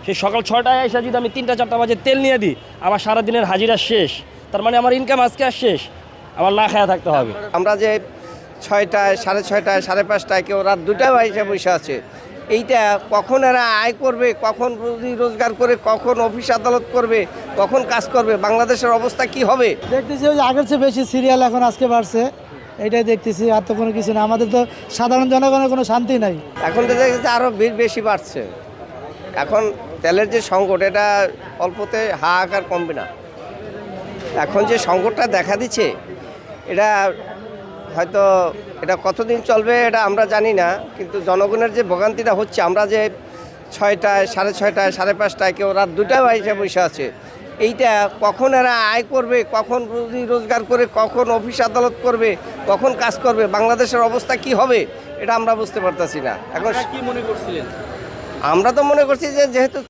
সেই সকাল 6টায় এসে যদি আমি 3টা-4টা বাজে তেল নিয়ে দিই, আমার সারাদিনের হাজিরা শেষ। তার মানে আমার ইনকাম আজকে আর শেষ, আমার না খায়া থাকতে হবে। আমরা যে 6টায়, 6:30টায়, 5:30টায়, কেউ রাত 2টায় এসে বসে আছে, এইটা কখন এরা আয় করবে, কখন রুজি রোজগার করে, কখন অফিস আদালত করবে, কখন কাজ করবে, বাংলাদেশের অবস্থা কি হবে? দেখতেছি ওই যে আগের চেয়ে বেশি সিরিয়াল এখন আজকে বাড়ছে, এইটাই দেখতেছি। আর তো কোনো কিছু না, আমাদের তো সাধারণ জনগণের কোনো শান্তি নাই। এখন তো দেখেছি আরও বেশি বাড়ছে। এখন তেলের যে সংকট, এটা অল্পতে হাহাকার কমবে না। এখন যে সংকটটা দেখা দিচ্ছে, এটা হয়তো এটা কতদিন চলবে এটা আমরা জানি না, কিন্তু জনগণের যে ভোগান্তিটা হচ্ছে, আমরা যে 6টায়, 6:30টায়, 5:30টায়, কেউ রাত 2টায় এসে বসে আছে, এইটা কখন এরা আয় করবে, কখন রুজি রোজগার করে, কখন অফিস আদালত করবে, কখন কাজ করবে, বাংলাদেশের অবস্থা কি হবে, এটা আমরা বুঝতে পারতেছি না। এখন কি মনে করছিলেন? আমরা তো মনে করছি যে যেহেতু